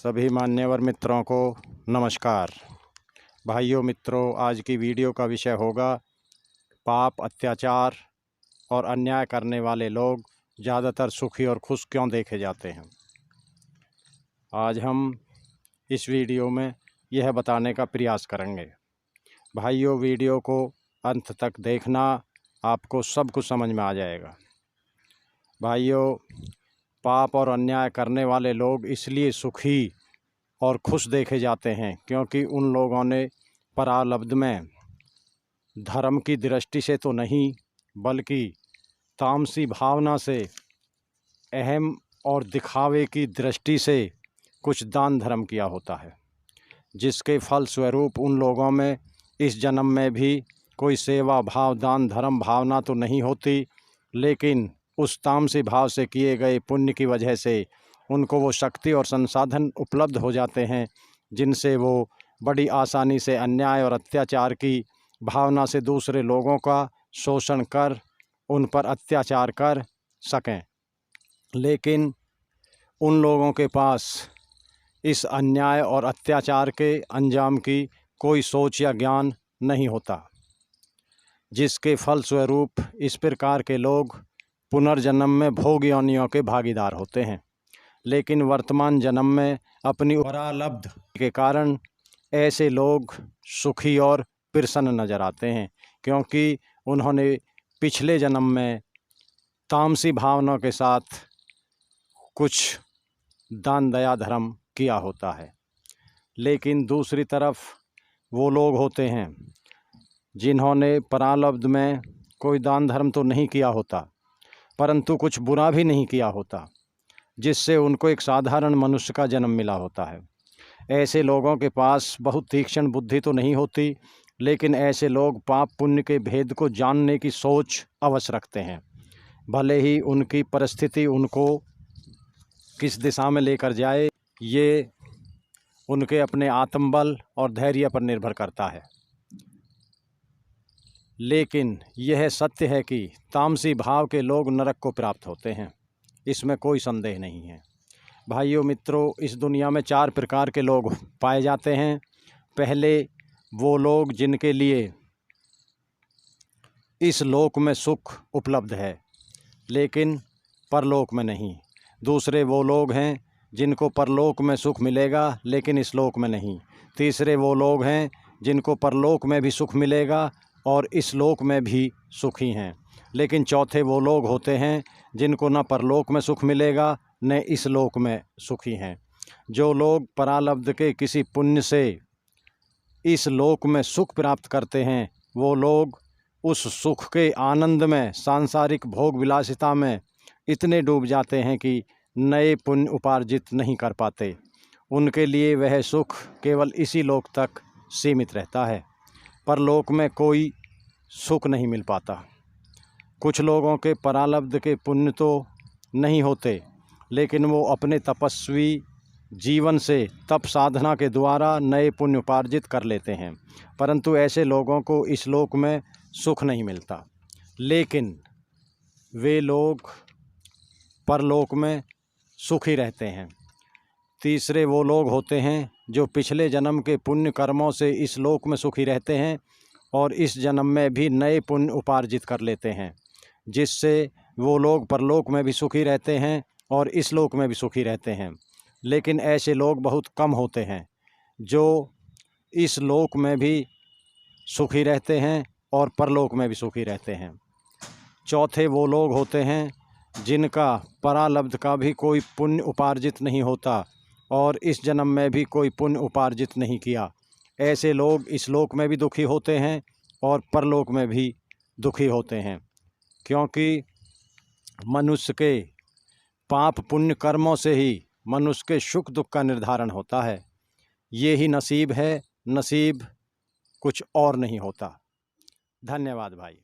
सभी मान्यवर मित्रों को नमस्कार। भाइयों मित्रों, आज की वीडियो का विषय होगा पाप, अत्याचार और अन्याय करने वाले लोग ज़्यादातर सुखी और खुश क्यों देखे जाते हैं। आज हम इस वीडियो में यह बताने का प्रयास करेंगे। भाइयों, वीडियो को अंत तक देखना, आपको सब कुछ समझ में आ जाएगा। भाइयों, पाप और अन्याय करने वाले लोग इसलिए सुखी और खुश देखे जाते हैं क्योंकि उन लोगों ने प्रारब्ध में धर्म की दृष्टि से तो नहीं बल्कि तामसी भावना से, अहम और दिखावे की दृष्टि से कुछ दान धर्म किया होता है, जिसके फल स्वरूप उन लोगों में इस जन्म में भी कोई सेवा भाव, दान धर्म भावना तो नहीं होती, लेकिन उस तामसी भाव से किए गए पुण्य की वजह से उनको वो शक्ति और संसाधन उपलब्ध हो जाते हैं जिनसे वो बड़ी आसानी से अन्याय और अत्याचार की भावना से दूसरे लोगों का शोषण कर उन पर अत्याचार कर सकें। लेकिन उन लोगों के पास इस अन्याय और अत्याचार के अंजाम की कोई सोच या ज्ञान नहीं होता, जिसके फलस्वरूप इस प्रकार के लोग पुनर्जन्म में भोग योनियों के भागीदार होते हैं। लेकिन वर्तमान जन्म में अपनी प्रारब्ध के कारण ऐसे लोग सुखी और प्रसन्न नजर आते हैं, क्योंकि उन्होंने पिछले जन्म में तामसी भावना के साथ कुछ दान दया धर्म किया होता है। लेकिन दूसरी तरफ वो लोग होते हैं जिन्होंने प्रारब्ध में कोई दान धर्म तो नहीं किया होता, परंतु कुछ बुरा भी नहीं किया होता, जिससे उनको एक साधारण मनुष्य का जन्म मिला होता है। ऐसे लोगों के पास बहुत तीक्ष्ण बुद्धि तो नहीं होती, लेकिन ऐसे लोग पाप पुण्य के भेद को जानने की सोच अवश्य रखते हैं, भले ही उनकी परिस्थिति उनको किस दिशा में लेकर जाए, ये उनके अपने आत्मबल और धैर्य पर निर्भर करता है। लेकिन यह सत्य है कि तामसी भाव के लोग नरक को प्राप्त होते हैं, इसमें कोई संदेह नहीं है। भाइयों मित्रों, इस दुनिया में 4 प्रकार के लोग पाए जाते हैं। पहले वो लोग जिनके लिए इस लोक में सुख उपलब्ध है लेकिन परलोक में नहीं। दूसरे वो लोग हैं जिनको परलोक में सुख मिलेगा लेकिन इस लोक में नहीं। तीसरे वो लोग हैं जिनको परलोक में भी सुख मिलेगा और इस लोक में भी सुखी हैं। लेकिन चौथे वो लोग होते हैं जिनको न परलोक में सुख मिलेगा न इस लोक में सुखी हैं। जो लोग प्रारब्ध के किसी पुण्य से इस लोक में सुख प्राप्त करते हैं, वो लोग उस सुख के आनंद में, सांसारिक भोग विलासिता में इतने डूब जाते हैं कि नए पुण्य उपार्जित नहीं कर पाते। उनके लिए वह सुख केवल इसी लोक तक सीमित रहता है, परलोक में कोई सुख नहीं मिल पाता। कुछ लोगों के प्रारब्ध के पुण्य तो नहीं होते, लेकिन वो अपने तपस्वी जीवन से तप साधना के द्वारा नए पुण्य उपार्जित कर लेते हैं, परंतु ऐसे लोगों को इस लोक में सुख नहीं मिलता, लेकिन वे लोग परलोक में सुखी रहते हैं। तीसरे वो लोग होते हैं जो पिछले जन्म के पुण्य कर्मों से इस लोक में सुखी रहते हैं और इस जन्म में भी नए पुण्य उपार्जित कर लेते हैं, जिससे वो लोग परलोक में भी सुखी रहते हैं और इस लोक में भी सुखी रहते हैं। लेकिन ऐसे लोग बहुत कम होते हैं जो इस लोक में भी सुखी रहते हैं और परलोक में भी सुखी रहते हैं। चौथे वो लोग होते हैं जिनका प्रारब्ध का भी कोई पुण्य उपार्जित नहीं होता और इस जन्म में भी कोई पुण्य उपार्जित नहीं किया। ऐसे लोग इस लोक में भी दुखी होते हैं और परलोक में भी दुखी होते हैं, क्योंकि मनुष्य के पाप पुण्य कर्मों से ही मनुष्य के सुख दुख का निर्धारण होता है। ये ही नसीब है, नसीब कुछ और नहीं होता। धन्यवाद भाई।